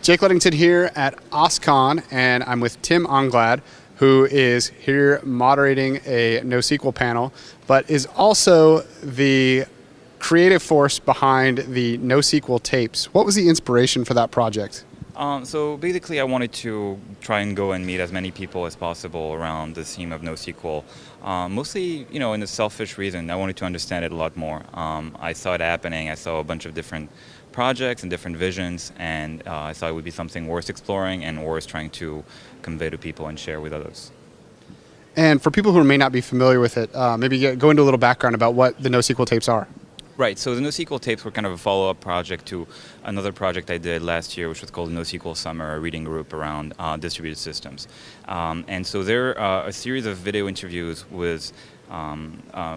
Jake Ludington here at OSCON, and I'm with Tim Anglad, who is here moderating a NoSQL panel, but is also the creative force behind the NoSQL tapes. What was the inspiration for that project? So basically, I wanted to try and go and meet as many people as possible around the theme of NoSQL. Mostly, in a selfish reason. I wanted to understand it a lot more. I saw it happening. I saw a bunch of different projects and different visions, and I thought it would be something worth exploring and worth trying to convey to people and share with others. And for people who may not be familiar with it, maybe go into a little background about what the NoSQL tapes are. Right, so the NoSQL tapes were kind of a follow-up project to another project I did last year, which was called NoSQL Summer, a reading group around distributed systems. And so they're a series of video interviews with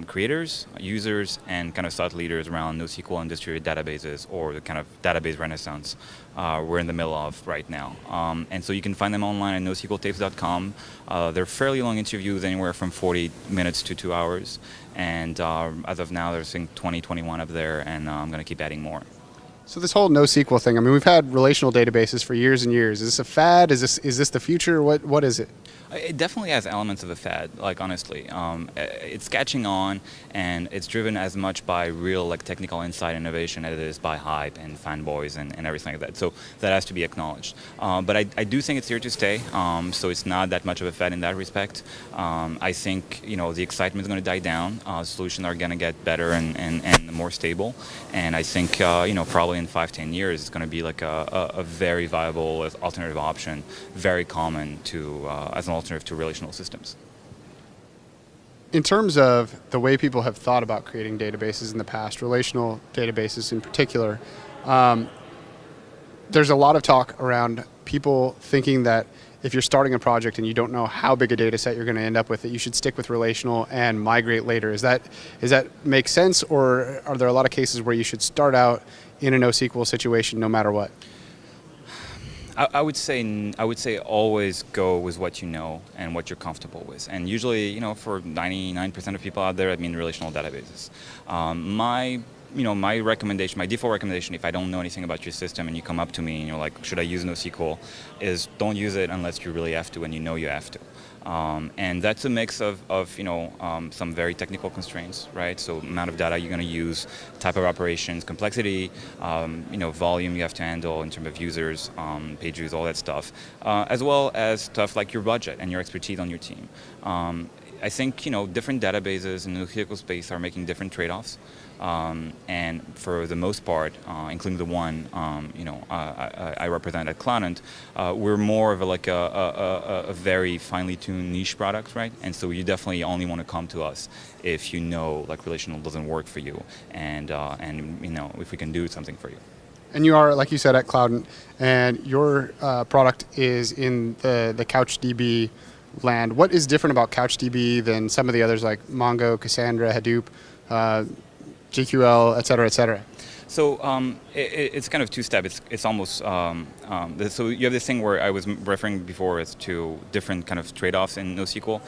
creators, users, and kind of thought leaders around NoSQL and distributed databases, or the kind of database renaissance we're in the middle of right now. And so you can find them online at nosqltapes.com. They're fairly long interviews, anywhere from 40 minutes to 2 hours. And as of now, there's 20, 21 up there, and I'm going to keep adding more. So this whole NoSQL thing, I mean, we've had relational databases for years and years. Is this a fad? Is this the future? What is it? It definitely has elements of a fad, honestly. It's catching on, and it's driven as much by real technical insight and innovation as it is by hype and fanboys and everything like that. So that has to be acknowledged. But I do think it's here to stay, so it's not that much of a fad in that respect. I think the excitement is going to die down. Solutions are going to get better and more stable, and I think probably in 5-10 years it's going to be a very viable alternative option, very common to as an alternative to relational systems. In terms of the way people have thought about creating databases in the past, relational databases in particular, there's a lot of talk around people thinking that if you're starting a project and you don't know how big a data set you're going to end up with, that you should stick with relational and migrate later. Does that make sense, or are there a lot of cases where you should start out in a NoSQL situation no matter what? I would say always go with what you know and what you're comfortable with. And usually, for 99% of people out there, I mean relational databases. My recommendation, my default recommendation, if I don't know anything about your system and you come up to me and you're like, should I use NoSQL, is don't use it unless you really have to and you have to. And that's a mix of some very technical constraints, right? So amount of data you're going to use, type of operations, complexity, volume you have to handle in terms of users, page views, all that stuff, as well as stuff like your budget and your expertise on your team. I think different databases in the NoSQL space are making different trade-offs, and for the most part, including the one I represent at Cloudant, we're more of a very finely tuned niche product, right? And so you definitely only want to come to us if relational doesn't work for you, and if we can do something for you. And you are, like you said, at Cloudant, and your product is in the CouchDB land. What is different about CouchDB than some of the others like Mongo, Cassandra, Hadoop, GQL, et cetera, et cetera? So it's kind of two-step. It's almost so you have this thing where I was referring before as to different kind of trade-offs in NoSQL.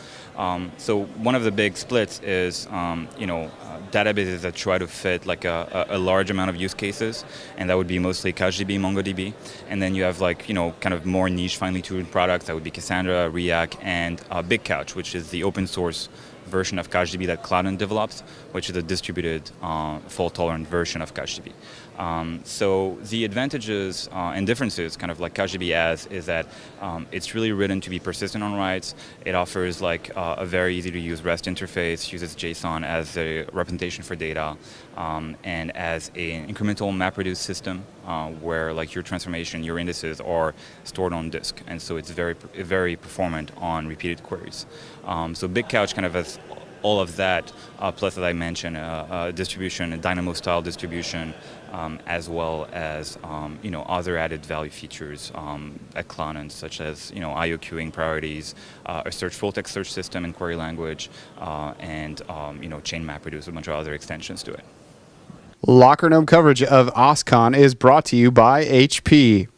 So one of the big splits is databases that try to fit a large amount of use cases, and that would be mostly CouchDB, MongoDB. And then you have kind of more niche, finely tuned products that would be Cassandra, React, and Big Couch, which is the open source version of CouchDB that Cloudant develops, which is a distributed, fault-tolerant version of CouchDB. So the advantages and differences, kind of like CouchDB has, is that it's really written to be persistent on writes. It offers a very easy-to-use REST interface, uses JSON as a representation for data, and as an incremental MapReduce system where your transformation, your indices are stored on disk, and so it's very performant on repeated queries. So Big Couch kind of has all of that, plus, as I mentioned, distribution, a Dynamo-style distribution, as well as other added value features at Cloudant, such as IO queuing priorities, a full-text search system in query language, and chain MapReduce, a bunch of other extensions to it. Locker Gnome coverage of OSCON is brought to you by HP.